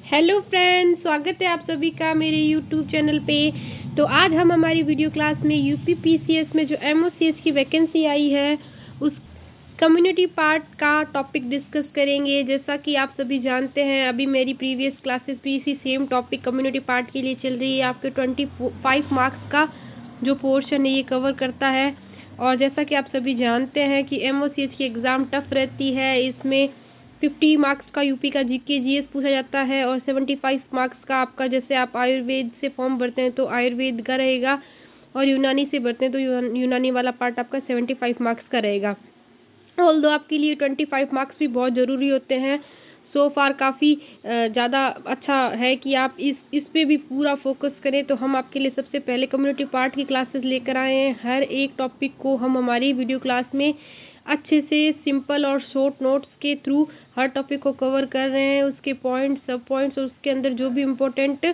Hello friends, स्वागत है आप सभी का मेरे यूट्यूब चैनल पे। तो आज हम हमारी वीडियो क्लास में यूपी पीसीएस में जो एमओसीएस की वैकेंसी आई है उस कम्युनिटी पार्ट का टॉपिक डिस्कस करेंगे। जैसा कि आप सभी जानते हैं, अभी मेरी प्रीवियस क्लासेस भी इसी सेम टॉपिक कम्युनिटी पार्ट के लिए चल रही है। आपके 25 मार्क्स का जो पोर्शन है ये कवर करता है। और जैसा कि आप सभी जानते हैं कि एमओसीएस की एग्ज़ाम टफ रहती है। इसमें 50 मार्क्स का यूपी का जीके जीएस पूछा जाता है और 75 मार्क्स का आपका, जैसे आप आयुर्वेद से फॉर्म भरते हैं तो आयुर्वेद का रहेगा, और यूनानी से भरते हैं तो यूनानी वाला पार्ट आपका 75 मार्क्स का रहेगा। ऑल्दो आपके लिए 25 मार्क्स भी बहुत ज़रूरी होते हैं। सो फार काफ़ी ज़्यादा अच्छा है कि आप इस पे भी पूरा फोकस करें। तो हम आपके लिए सबसे पहले कम्युनिटी पार्ट की क्लासेस लेकर आए हैं। हर एक टॉपिक को हम हमारी वीडियो क्लास में अच्छे से सिंपल और शॉर्ट नोट्स के थ्रू हर टॉपिक को कवर कर रहे हैं। उसके पॉइंट्स, सब पॉइंट्स और उसके अंदर जो भी इम्पोर्टेंट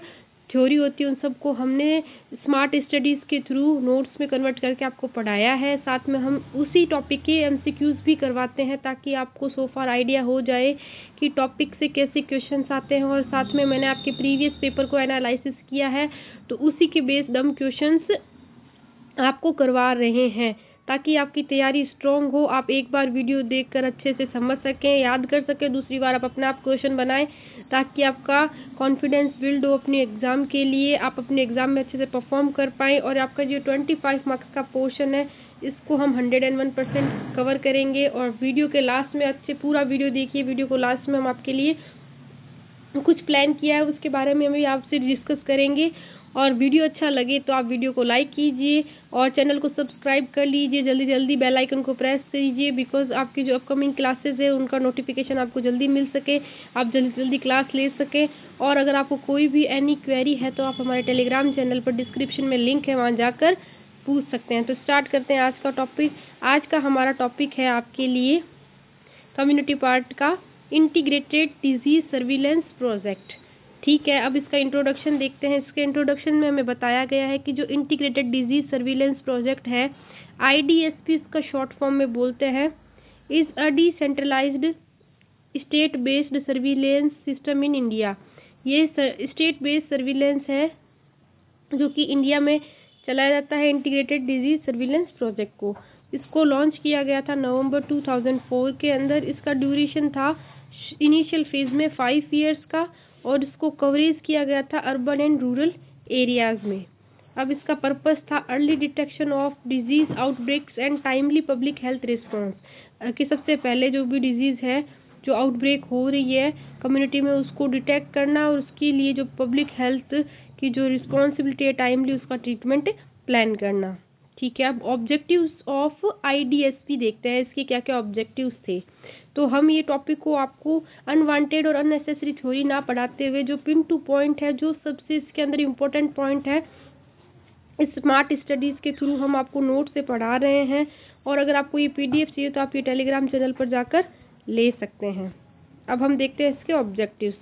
थ्योरी होती है उन सबको हमने स्मार्ट स्टडीज़ के थ्रू नोट्स में कन्वर्ट करके आपको पढ़ाया है। साथ में हम उसी टॉपिक के एमसीक्यूज़ भी करवाते हैं ताकि आपको सो फार आइडिया हो जाए कि टॉपिक से कैसे क्वेश्चंस आते हैं। और साथ में मैंने आपके प्रीवियस पेपर को एनालिसिस किया है, तो उसी के बेस्ड हम क्वेश्चंस आपको करवा रहे हैं ताकि आपकी तैयारी स्ट्रॉन्ग हो। आप एक बार वीडियो देखकर अच्छे से समझ सकें, याद कर सकें, दूसरी बार आप अपने आप क्वेश्चन बनाएं ताकि आपका कॉन्फिडेंस बिल्ड हो अपने एग्ज़ाम के लिए, आप अपने एग्ज़ाम में अच्छे से परफॉर्म कर पाएँ। और आपका जो 25 मार्क्स का पोर्शन है इसको हम 101% कवर करेंगे। और वीडियो के लास्ट में अच्छे पूरा वीडियो देखिए। वीडियो को लास्ट में हम आपके लिए कुछ प्लान किया है, उसके बारे में भी आपसे डिस्कस करेंगे। और वीडियो अच्छा लगे तो आप वीडियो को लाइक कीजिए और चैनल को सब्सक्राइब कर लीजिए। जल्दी जल्दी बेल आइकन को प्रेस कीजिए, बिकॉज आपकी जो अपकमिंग क्लासेस है उनका नोटिफिकेशन आपको जल्दी मिल सके, आप जल्दी जल्दी क्लास ले सकें। और अगर आपको कोई भी एनी क्वेरी है तो आप हमारे टेलीग्राम चैनल पर डिस्क्रिप्शन में लिंक है, वहाँ जाकर पूछ सकते हैं। तो स्टार्ट करते हैं आज का टॉपिक। आज का हमारा टॉपिक है आपके लिए कम्युनिटी पार्ट का इंटीग्रेटेड डिजीज सर्विलेंस प्रोजेक्ट। ठीक है, अब इसका इंट्रोडक्शन देखते हैं। इसके इंट्रोडक्शन में हमें बताया गया है कि जो इंटीग्रेटेड डिजीज सर्विलेंस प्रोजेक्ट है, आईडीएसपी इसका शॉर्ट फॉर्म में बोलते हैं, is a decentralised state based surveillance system in India. ये स्टेट बेस्ड सर्विलेंस है जो कि इंडिया में चलाया जाता है, इंटीग्रेटेड डिजीज सर्विलेंस प्रोजेक्ट को। इसको लॉन्च किया गया था नवंबर 2004 के अंदर। इसका ड्यूरेशन था इनिशियल फेज में 5 ईयर्स का, और इसको कवरेज किया गया था अर्बन एंड रूरल एरियाज में। अब इसका पर्पस था early detection of disease outbreaks and timely public health response, कि सबसे पहले जो भी डिजीज़ है जो आउटब्रेक हो रही है कम्युनिटी में उसको डिटेक्ट करना, और उसके लिए जो पब्लिक हेल्थ की जो रिस्पॉन्सिबिलिटी है टाइमली उसका ट्रीटमेंट प्लान करना। ठीक है, अब ऑब्जेक्टिव्स ऑफ आईडीएसपी देखते हैं, इसके क्या क्या ऑब्जेक्टिव्स थे। तो हम ये टॉपिक को आपको अनवांटेड और अननेसेसरी थ्योरी ना पढ़ाते हुए जो पिन टू पॉइंट है, जो सबसे इसके अंदर इम्पोर्टेंट पॉइंट है, स्मार्ट स्टडीज़ के थ्रू हम आपको नोट से पढ़ा रहे हैं। और अगर आपको ये पीडीएफ चाहिए तो आप ये टेलीग्राम चैनल पर जाकर ले सकते हैं। अब हम देखते हैं इसके ऑब्जेक्टिव्स।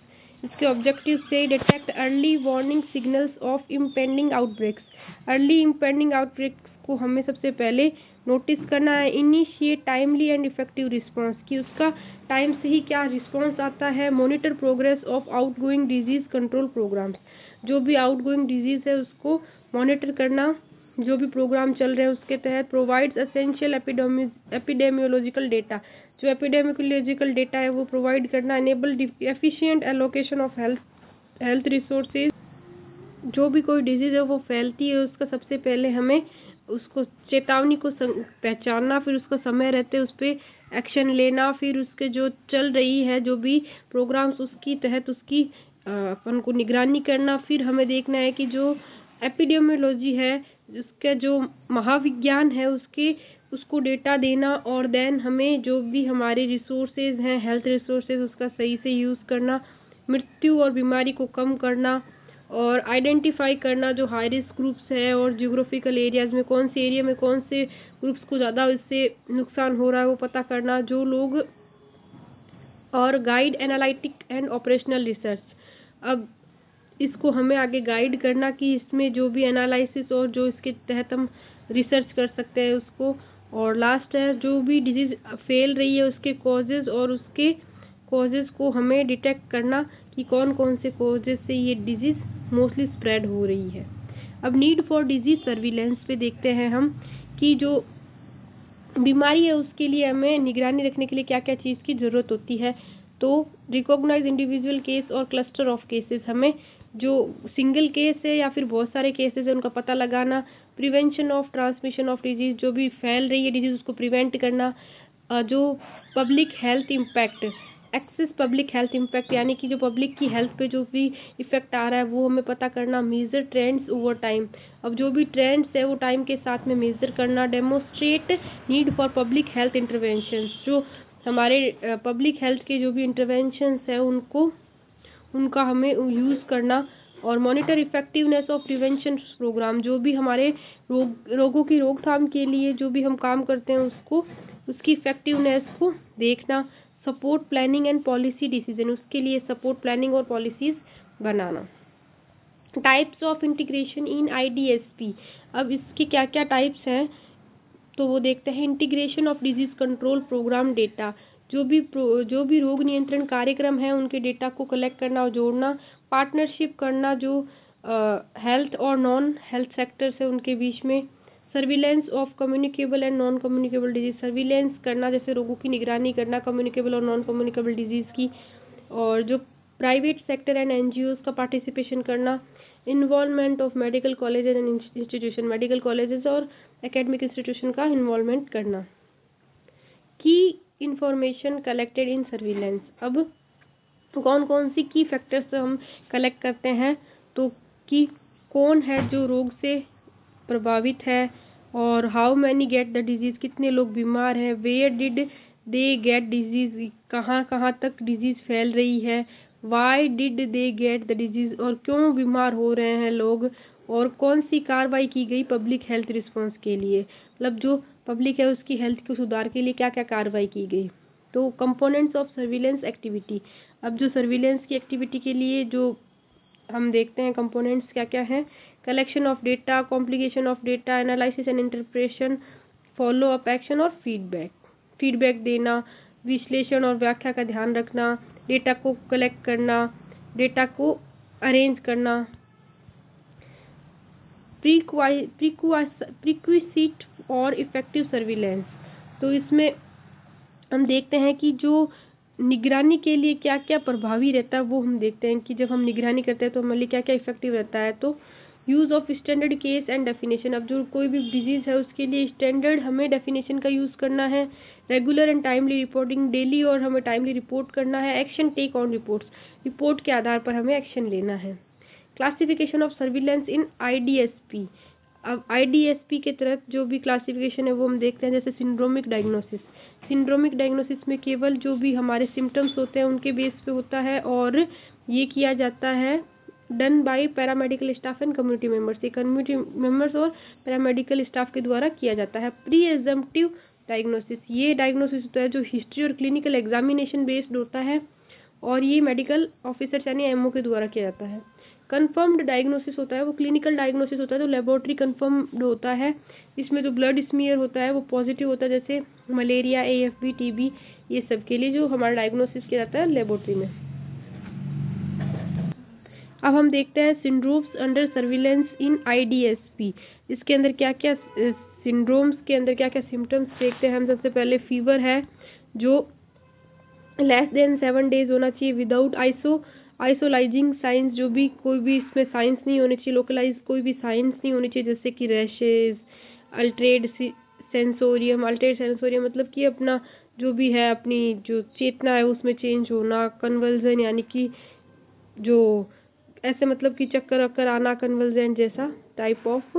इसके ऑब्जेक्टिव्स से detect early warning signals of impending outbreaks. Early impending outbreaks को हमें सबसे पहले नोटिस करना है। Initiate timely and effective response, कि उसका टाइम से ही क्या रिस्पॉन्स आता है। Monitor progress of outgoing disease control programmes, जो भी आउटगोइंग डिजीज है उसको मॉनिटर करना, जो भी प्रोग्राम चल रहे हैं उसके तहत। प्रोवाइड्स एसेंशियल एपिडेमियोलॉजिकल डेटा, जो एपिडेमियोलॉजिकल डेटा है वो प्रोवाइड करना। Enable efficient allocation of health resources, जो भी कोई डिजीज़ है वो फैलती है उसका सबसे पहले हमें उसको चेतावनी को पहचानना, फिर उसका समय रहते उस पर एक्शन लेना, फिर उसके जो चल रही है जो भी प्रोग्राम्स उसकी तहत उसकी अपन को निगरानी करना। फिर हमें देखना है कि जो एपिडेमियोलॉजी है, उसका जो महाविज्ञान है उसको डेटा देना। और देन हमें जो भी हमारे रिसोर्सेज हैं, हेल्थ रिसोर्सेज, उसका सही से यूज़ करना। मृत्यु और बीमारी को कम करना और आइडेंटिफाई करना जो हाई रिस्क ग्रुप्स है, और जियोग्राफिकल एरियाज़ में कौन से एरिया में कौन से ग्रुप्स को ज़्यादा इससे नुकसान हो रहा है वो पता करना, जो लोग। और guide analytic and operational research, अब इसको हमें आगे गाइड करना कि इसमें जो भी एनालिसिस और जो इसके तहत हम रिसर्च कर सकते हैं उसको। और लास्ट है जो भी डिजीज़ फैल रही है उसके कॉजेज़ और उसके कॉजेज़ को हमें डिटेक्ट करना कि कौन कौन से कॉजेज़ से ये डिजीज़ मोस्टली स्प्रेड हो रही है। अब नीड फॉर डिजीज़ सर्विलेंस पे देखते हैं हम कि जो बीमारी है उसके लिए हमें निगरानी रखने के लिए क्या क्या चीज़ की ज़रूरत होती है। तो रिकॉग्नाइज इंडिविजुअल केस और क्लस्टर ऑफ केसेस, हमें जो सिंगल केस है या फिर बहुत सारे केसेस है उनका पता लगाना, prevention of transmission of disease, जो भी फैल रही है डिजीज़ उसको प्रिवेंट करना, जो public health impact, excess public health impact यानी कि जो पब्लिक की हेल्थ पे जो भी इफेक्ट आ रहा है वो हमें पता करना, मेजर ट्रेंड्स ओवर टाइम, अब जो भी ट्रेंड्स है वो टाइम के साथ में मेजर करना, demonstrate need for public health interventions, जो हमारे पब्लिक हेल्थ के जो भी इंटरवेंशंस है उनका हमें यूज़ करना, और monitor effectiveness of prevention programme, जो भी हमारे रोगों की रोकथाम के लिए जो भी हम काम करते हैं उसकी इफेक्टिवनेस को देखना, support planning and policy decision, उसके लिए सपोर्ट प्लानिंग और policies banana. Types of integration in IDSP, अब इसके क्या क्या टाइप्स हैं तो वो देखते हैं। Integration of disease control program data, जो भी रोग नियंत्रण कार्यक्रम है उनके डेटा को कलेक्ट करना और जोड़ना, पार्टनरशिप करना जो हेल्थ और नॉन हेल्थ सेक्टर्स है उनके बीच में, surveillance of communicable and non communicable disease, surveillance करना जैसे रोगों की निगरानी करना कम्युनिकेबल और नॉन कम्युनिकेबल डिजीज़ की, और जो प्राइवेट सेक्टर एंड NGOs का पार्टिसिपेशन करना, involvement of medical colleges and institution, medical colleges और एकेडमिक इंस्टीट्यूशन का इन्वॉल्वमेंट करना। की इंफॉर्मेशन कलेक्टेड इन सर्विलेंस, अब कौन कौन सी की फैक्टर्स हम कलेक्ट करते हैं तो कि कौन है जो रोग से प्रभावित है, और how many get the disease, कितने लोग बीमार हैं, where did they get disease, कहाँ कहाँ तक डिजीज़ फैल रही है, why did they get the disease, और क्यों बीमार हो रहे हैं लोग, और कौन सी कार्रवाई की गई पब्लिक हेल्थ रिस्पॉन्स के लिए, मतलब जो पब्लिक है उसकी हेल्थ के सुधार के लिए क्या क्या कार्रवाई की गई। तो कंपोनेंट्स ऑफ सर्विलेंस एक्टिविटी, अब जो सर्विलेंस की एक्टिविटी के लिए जो हम देखते हैं कंपोनेंट्स क्या क्या हैं, collection of data, complication of data, analysis and interpretation, follow up action और फीडबैक देना, विश्लेषण और व्याख्या का ध्यान रखना, डेटा को कलेक्ट करना, डेटा को अरेंज करना, प्रीक्विसिट और इफेक्टिव सर्विलेंस, तो इसमें हम देखते हैं कि जो निगरानी के लिए क्या क्या प्रभावी रहता है वो हम देखते हैं कि जब हम निगरानी करते हैं तो हमारे लिए क्या क्या इफेक्टिव रहता है। तो use of standard case and definition, अब जो कोई भी डिजीज़ है उसके लिए स्टैंडर्ड हमें डेफिनेशन का यूज़ करना है, regular and timely reporting, daily और हमें टाइमली रिपोर्ट करना है, action take on reports, report के आधार पर हमें एक्शन लेना है। Classification of surveillance in IDSP, अब IDSP के तहत जो भी क्लासिफिकेशन है वो हम देखते हैं, जैसे सिंड्रोमिक डायग्नोसिस में केवल जो भी हमारे सिम्टम्स होते हैं उनके बेस पे होता है, और ये किया जाता है done by paramedical staff and community members, ये कम्युनिटी मेंबर्स और पैरामेडिकल स्टाफ के द्वारा किया जाता है। प्री एग्जम्पटिव डायग्नोसिस, ये डायग्नोसिस होता है जो हिस्ट्री और क्लिनिकल एग्जामिनेशन बेस्ड होता है, और ये मेडिकल ऑफिसर यानी MO के द्वारा किया जाता है। कंफर्म्ड डायग्नोसिस होता है वो क्लिनिकल डायग्नोसिस होता है तो लेबोरेटरी कंफर्म्ड होता है, इसमें जो ब्लड स्मीयर होता है वो पॉजिटिव होता है, जैसे मलेरिया, AFB, TB, ये सब के लिए जो हमारा डायग्नोसिस किया जाता है लेबोरेटरी में। अब हम देखते हैं syndromes under surveillance in IDSP, इसके अंदर क्या क्या सिंड्रोम्स के अंदर क्या क्या सिम्टम्स देखते हैं हम। सबसे पहले फीवर है जो लेस देन 7 डेज होना चाहिए, विदाउट आइसोलाइजिंग साइंस, जो भी कोई भी इसमें साइंस नहीं होनी चाहिए, लोकलाइज कोई भी साइंस नहीं होनी चाहिए, जैसे कि रैशेज, अल्टरेड सेंसोरियम मतलब कि अपना जो भी है अपनी जो चेतना है उसमें चेंज होना, कन्वर्जन यानी कि जो ऐसे मतलब कि चक्कर वक्कर आना, कन्वर्जन जैसा type of,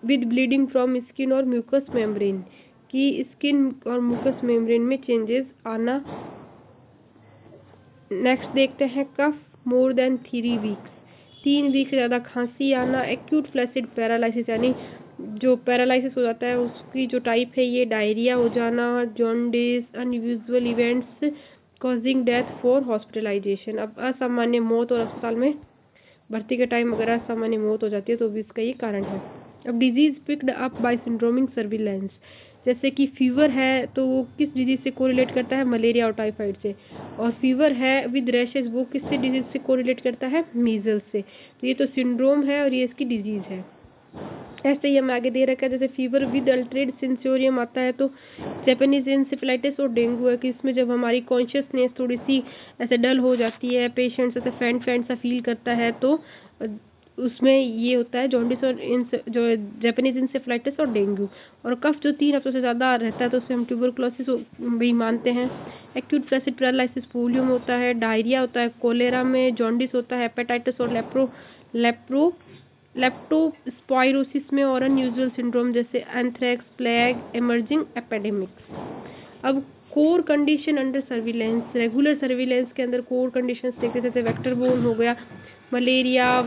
with bleeding from skin और म्यूकस मेम्ब्रेन, की स्किन और म्यूकस मेम्ब्रेन में चेंजेस आना। नेक्स्ट देखते हैं कफ मोर देन 3 वीक्स, 3 वीक से ज़्यादा खांसी आना, एक्यूट फ्लैसिड पैरालिसिस यानी जो पैरालिसिस हो जाता है उसकी जो टाइप है ये डायरिया हो जाना, jaundice, unusual events causing death for hospitalisation, अब असामान्य मौत और अस्पताल में भर्ती के टाइम अगर असामान्य मौत हो जाती है तो भी इसका ये कारण है। अब disease picked up by syndromic surveillance, जैसे कि फीवर है तो वो किस डिजीज से कोरिलेट करता है, मलेरिया और टाइफाइड से, और फीवर है विद रैशेस वो किससे डिजीज से कोरिलेट करता है, मीजल्स से। तो ये तो सिंड्रोम है और ये इसकी डिजीज है। ऐसे ही हम आगे दे रखा है, जैसे फीवर विद अल्टरेड सेंसोरियम आता है तो जापानीज इंसेफेलाइटिस और डेंगू है कि इसमें जब हमारी कॉन्शियसनेस थोड़ी सी ऐसे डल हो जाती है, पेशेंट ऐसे फैंट फैंट सा फील करता है, तो उसमें ये होता है जॉन्डिस और जो जापानीज इंसेफेलाइटिस और डेंगू। और कफ जो 3 हफ्तों से ज़्यादा रहता है तो उससे हम ट्यूबरकुलोसिस भी मानते हैं। एक्यूट फ्लैसिड पैरालिसिस पोलियो में होता है, डायरिया होता है कोलेरा में, जॉन्डिस होता है हेपेटाइटिस और लेप्टोस्पाइरोसिस में, और अनयूजुअल सिंड्रोम जैसे एंथ्रेक्स, प्लेग, इमर्जिंग एपिडेमिक्स। अब core condition under surveillance, regular surveillance के अंदर कोर कंडीशंस देखते जैसे वेक्टर बोर्न हो गया मलेरिया,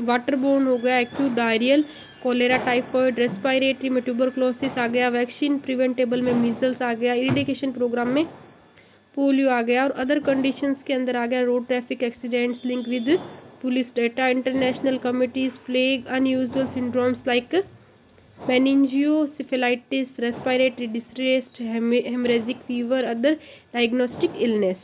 वाटर बोर्न हो गया acute diarrheal, cholera, typhoid, respiratory में ट्यूबरकुलोसिस आ गया, वैक्सीन प्रिवेंटेबल में मीजल्स आ गया, इरिडिकेशन प्रोग्राम में पोलियो आ गया, और अदर कंडीशंस के अंदर आ गया road traffic accidents link with police data, international committees, plague, unusual syndromes like meningoencephalitis, respiratory distress, hemorrhagic fever, other diagnostic illness।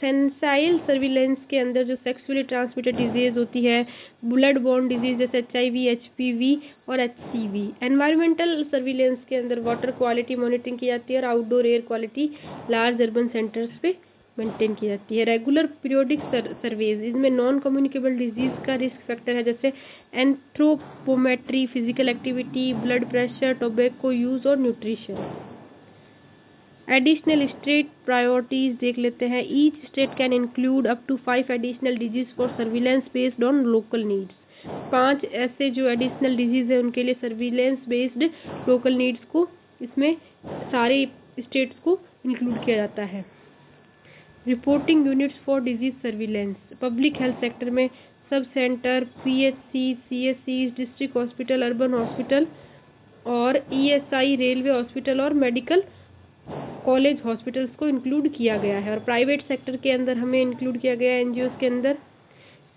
Sentinel surveillance के अंदर जो सेक्सुअली ट्रांसमिटेड डिजीज होती है, ब्लड बॉर्न डिजीज जैसे HIV, HPV और HCV। Environmental surveillance के अंदर water quality monitoring की जाती है और outdoor air quality large urban centres पे मेंटेन की जाती है। रेगुलर पीरियोडिक सर्वेज, इसमें नॉन कम्युनिकेबल डिजीज का रिस्क फैक्टर है जैसे anthropometry, physical activity, blood pressure, tobacco use और न्यूट्रिशन। एडिशनल स्टेट प्रायोरिटीज देख लेते हैं। Each state can include up to 5 additional disease for surveillance based on local needs. 5 ऐसे जो एडिशनल डिजीज है उनके लिए सर्विलेंस बेस्ड लोकल नीड्स को इसमें सारे स्टेट्स को इंक्लूड किया जाता है। Reporting units for disease surveillance, public health sector में sub centre, PHC, CSC, district hospital, urban hospital और ESI, रेलवे हॉस्पिटल और मेडिकल कॉलेज हॉस्पिटल्स को इंक्लूड किया गया है। और प्राइवेट सेक्टर के अंदर हमें इंक्लूड किया गया है NGOs के अंदर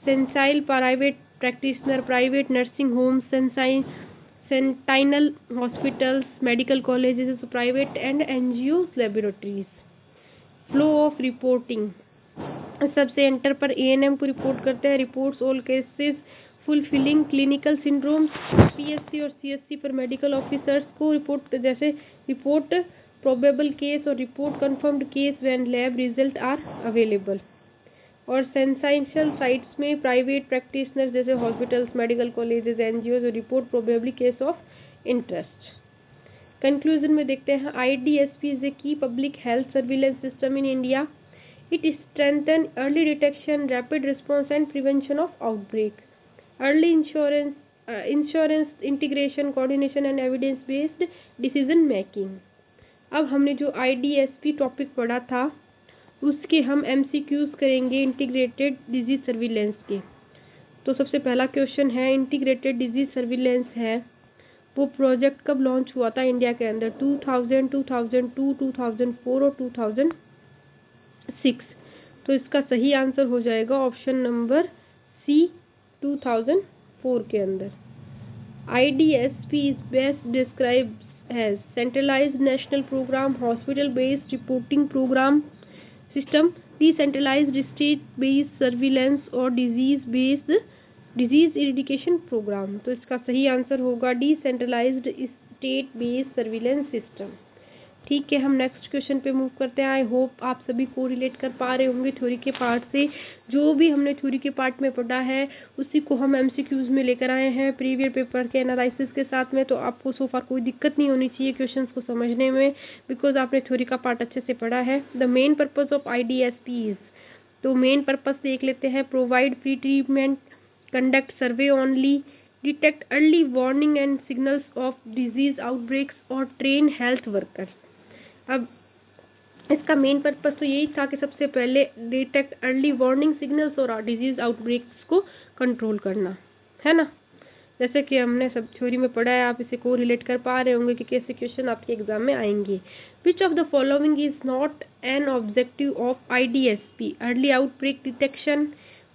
sentinel private practitioner, private nursing homes, sentinel hospitals, medical colleges, private and NGOs laboratories. Flow of reporting, sub centre पर ANM को रिपोर्ट करते हैं, reports all cases fulfilling clinical syndromes. PSC और CSC पर मेडिकल ऑफिसर्स को report, जैसे report probable case और report confirmed case when lab result are available. और सेंसाइशल साइट्स में प्राइवेट प्रैक्टिशनर जैसे hospitals, medical colleges, NGOs report probably case of interest. Conclusion में देखते हैं, IDSP इज ए की public health surveillance system in India. It strengthen early detection, rapid response and prevention of outbreak, early insurance integration, coordination and evidence based decision making. अब हमने जो IDSP topic पढ़ा था उसके हम MCQs करेंगे integrated disease surveillance के। तो सबसे पहला क्वेश्चन है, इंटीग्रेटेड डिजीज सर्विलेंस है वो प्रोजेक्ट कब लॉन्च हुआ था इंडिया के अंदर, 2000, 2002, 2004 और 2006। तो इसका सही आंसर हो जाएगा ऑप्शन नंबर C, 2004 के अंदर। IDSP is best described as centralized national program, hospital based reporting program system, decentralized state based surveillance और डिजीज इरिडिकेशन प्रोग्राम। तो इसका सही आंसर होगा decentralised state based surveillance system. ठीक है, हम नेक्स्ट क्वेश्चन पे मूव करते हैं। आई होप आप सभी को रिलेट कर पा रहे होंगे थ्योरी के पार्ट से। जो भी हमने थ्योरी के पार्ट में पढ़ा है उसी को हम MCQs में लेकर आए हैं प्रीवियस पेपर के एनालिसिस के साथ में। तो आपको सो फार कोई दिक्कत नहीं होनी चाहिए क्वेश्चंस को समझने में, बिकॉज आपने थ्योरी का पार्ट अच्छे से पढ़ा है। The main purpose of IDSP, तो मेन पर्पज देख लेते हैं, provide free treatment, conduct survey only, detect early warning and signals of disease outbreaks और train health workers। अब इसका मेन पर्पस तो यही था कि सबसे पहले डिटेक्ट अर्ली वार्निंग सिग्नल्स और डिजीज आउटब्रेक्स को कंट्रोल करना, है ना। जैसे कि हमने सब थ्योरी में पढ़ा है, आप इसे को रिलेट कर पा रहे होंगे कि कैसे क्वेश्चन आपके एग्जाम में आएंगे। Which of the following is not an objective of IDSP, early outbreak detection,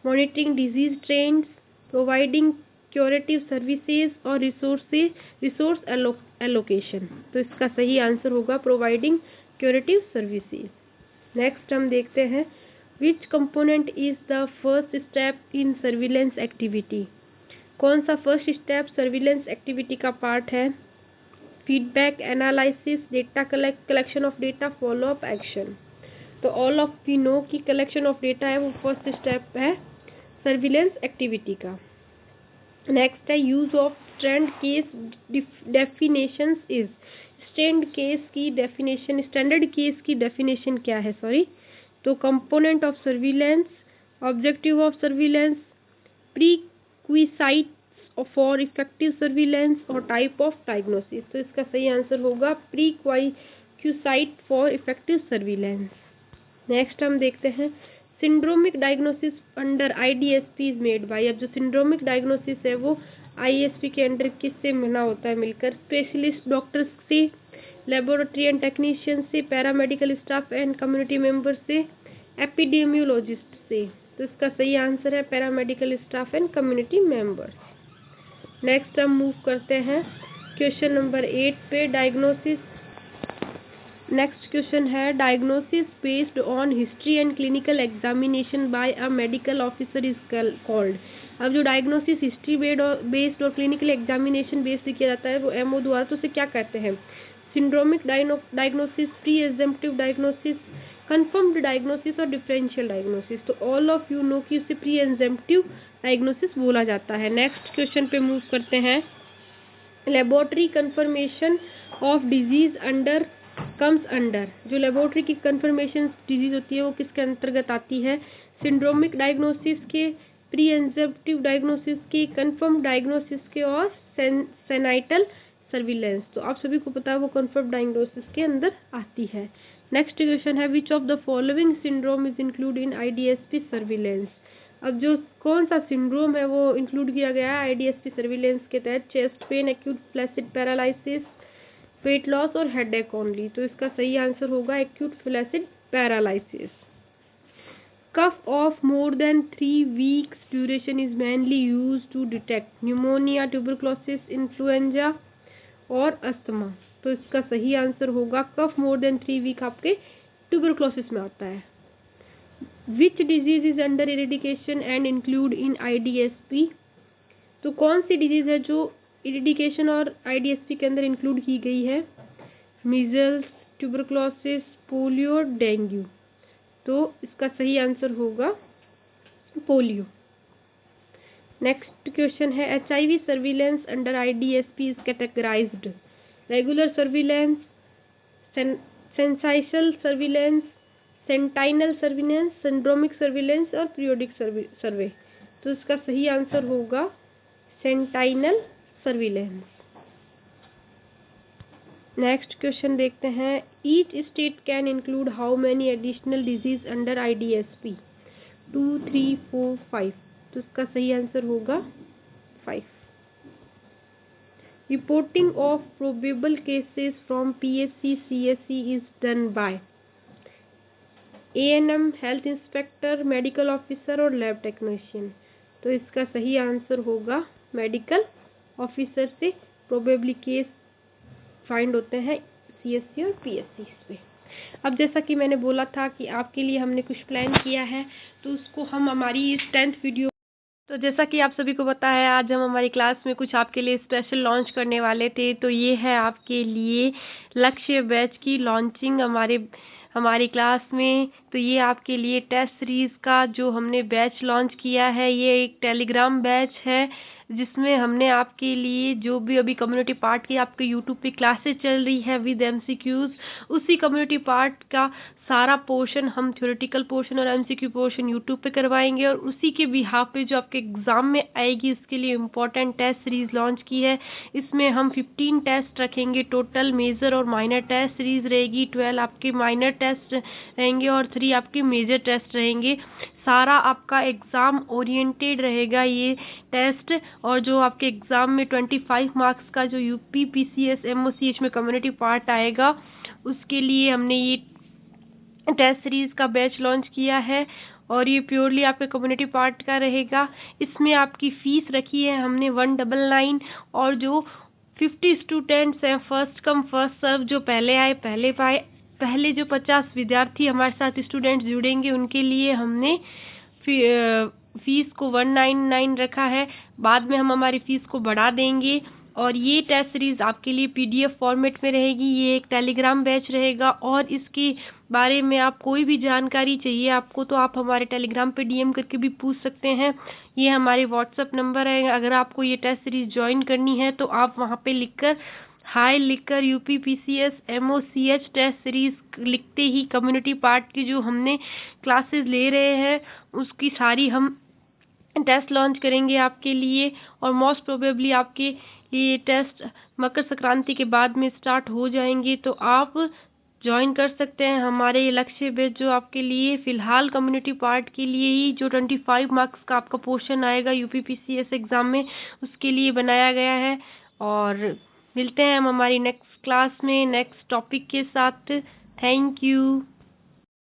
monitoring disease trends, providing curative services और रिसोर्स एलोकेशन। तो इसका सही आंसर होगा प्रोवाइडिंग क्यूरेटिव सर्विसेज। नेक्स्ट हम देखते हैं which component is the first step in surveillance activity. कौन सा फर्स्ट स्टेप सर्विलेंस एक्टिविटी का पार्ट है? Feedback, analysis, data collection of data, follow up, action. तो ऑल ऑफ वी नो कि collection of data है वो फर्स्ट स्टेप है surveillance activity का। नेक्स्ट है use of standard case definitions is. Standard case की डेफिनेशन क्या है? तो component of surveillance, objective of surveillance, प्रीक्विसाइट्स for effective surveillance और टाइप ऑफ डायग्नोसिस। तो इसका सही आंसर होगा प्रीक्विसाइट फॉर इफेक्टिव सर्विलेंस। नेक्स्ट हम देखते हैं syndromic diagnosis under IDSP is made by. अब जो सिंड्रोमिक डायग्नोसिस है वो ISP के अंडर किससे बना होता है? मिलकर स्पेशलिस्ट डॉक्टर्स से, लेबोरेटरी एंड टेक्नीशियन से, paramedical staff and community member से, एपिडेमियोलॉजिस्ट से। तो इसका सही आंसर है paramedical staff and community member. Next हम मूव करते हैं क्वेश्चन नंबर 8 पे, डायग्नोसिस। नेक्स्ट क्वेश्चन है diagnosis based on history and clinical examination by a medical officer is called. अब जो डायग्नोसिस हिस्ट्री बेस्ड और क्लिनिकल एग्जामिनेशन बेस्ड किया जाता है वो MO द्वारा, तो उसे क्या कहते हैं? Syndromic diagnosis, presumptive diagnosis, confirmed diagnosis और डिफरेंशियल डायग्नोसिस। तो ऑल ऑफ यू नो कि उसे प्री एग्जेम्पटिव डायग्नोसिस बोला जाता है। नेक्स्ट क्वेश्चन पे मूव करते हैं, laboratory confirmation of disease under comes under. जो लेबोरेटरी की कंफर्मेशन डिजीज होती है वो किसके अंतर्गत आती है? सिंड्रोमिक डायग्नोसिस के, प्री एग्जेम्पटिव डायग्नोसिस के, कंफर्म डायग्नोसिस के और सेनाइटल सर्विलेंस। तो आप सभी को पता है वो कंफर्म डायग्नोसिस के अंदर आती है। नेक्स्ट क्वेश्चन है which of the following syndrome is include in IDSP surveillance. अब जो कौन सा सिंड्रोम है वो इंक्लूड किया गया है IDSP सर्विलेंस के तहत? Chest pain, acute flaccid paralysis, weight loss और हेडेक ओनली। तो इसका सही आंसर होगा acute flaccid paralysis. Cough of more than 3 weeks duration is mainly use to detect pneumonia, tuberculosis, influenza और अस्थमा। तो इसका सही आंसर होगा कफ मोर देन 3 week आपके ट्यूबरक्लोसिस में आता है। Which disease is under eradication and include in IDSP। तो कौन सी डिजीज है जो इरेडिकेशन और IDSP के अंदर इंक्लूड की गई है? Measles, tuberculosis, polio, dengue. तो इसका सही आंसर होगा पोलियो। नेक्स्ट क्वेश्चन है HIV surveillance under IDSP is categorized. Regular surveillance, sentinel surveillance, sentinel surveillance, syndromic surveillance और पीरियोडिक सर्वे। तो इसका सही आंसर होगा सेंटाइनल सर्विलेंस। नेक्स्ट क्वेश्चन देखते हैं, each state can include how many additional disease under IDSP? 2, 3, 4, 5। तो इसका सही आंसर होगा 5। Reporting of probable cases from PHC CSC is done by ANM, health inspector, medical officer और लैब टेक्नीशियन। तो इसका सही आंसर होगा मेडिकल ऑफिसर से प्रोबेबली केस फाइंड होते हैं CSC और PHC पे। अब जैसा कि मैंने बोला था कि आपके लिए हमने कुछ प्लान किया है, तो उसको हम हमारी इस 10th वीडियो, तो जैसा कि आप सभी को पता है आज हम हमारी क्लास में कुछ आपके लिए स्पेशल लॉन्च करने वाले थे। तो ये है आपके लिए लक्ष्य बैच की लॉन्चिंग हमारी क्लास में। तो ये आपके लिए टेस्ट सीरीज का जो हमने बैच लॉन्च किया है, ये एक टेलीग्राम बैच है जिसमें हमने आपके लिए जो भी अभी कम्युनिटी पार्ट की आपके यूट्यूब पे क्लासेस चल रही है विद MCQs, उसी कम्युनिटी पार्ट का सारा पोर्शन हम थ्योरेटिकल पोर्शन और MCQ पोर्शन यूट्यूब पे करवाएंगे और उसी के बिहाफ पे जो आपके एग्जाम में आएगी इसके लिए इम्पोर्टेंट टेस्ट सीरीज लॉन्च की है। इसमें हम 15 टेस्ट रखेंगे टोटल, मेजर और माइनर टेस्ट सीरीज रहेगी। 12 आपके माइनर टेस्ट रहेंगे और 3 आपके मेजर टेस्ट रहेंगे। सारा आपका एग्ज़ाम ओरिएंटेड रहेगा ये टेस्ट, और जो आपके एग्ज़ाम में 25 मार्क्स का जो UP PCS MOCH में कम्युनिटी पार्ट आएगा उसके लिए हमने ये टेस्ट सीरीज़ का बैच लॉन्च किया है। और ये प्योरली आपके कम्युनिटी पार्ट का रहेगा। इसमें आपकी फ़ीस रखी है हमने 199, और जो 50 स्टूडेंट्स हैं, फर्स्ट कम फर्स्ट सर्व, जो पहले आए पहले पाए, पहले जो 50 विद्यार्थी हमारे साथ स्टूडेंट्स जुड़ेंगे उनके लिए हमने फीस को 199 रखा है। बाद में हम हमारी फ़ीस को बढ़ा देंगे। और ये टेस्ट सीरीज़ आपके लिए PDF फॉर्मेट में रहेगी। ये एक टेलीग्राम बैच रहेगा, और इसके बारे में आप कोई भी जानकारी चाहिए आपको तो आप हमारे टेलीग्राम पे DM करके भी पूछ सकते हैं। ये हमारे व्हाट्सएप नंबर है। अगर आपको ये टेस्ट सीरीज़ ज्वाइन करनी है तो आप वहाँ पे लिखकर हाई लिखकर UPPCS MOCH टेस्ट सीरीज़ लिखते ही कम्युनिटी पार्ट की जो हमने क्लासेस ले रहे हैं उसकी सारी हम टेस्ट लॉन्च करेंगे आपके लिए। और मोस्ट प्रोबेबली आपके लिए टेस्ट मकर संक्रांति के बाद में स्टार्ट हो जाएंगे, तो आप ज्वाइन कर सकते हैं हमारे ये लक्ष्य बैच, जो आपके लिए फ़िलहाल कम्युनिटी पार्ट के लिए ही जो 25 मार्क्स का आपका पोर्शन आएगा UPPCS एग्ज़ाम में, उसके लिए बनाया गया है। और मिलते हैं हम हमारी नेक्स्ट क्लास में नेक्स्ट टॉपिक के साथ। Thank you.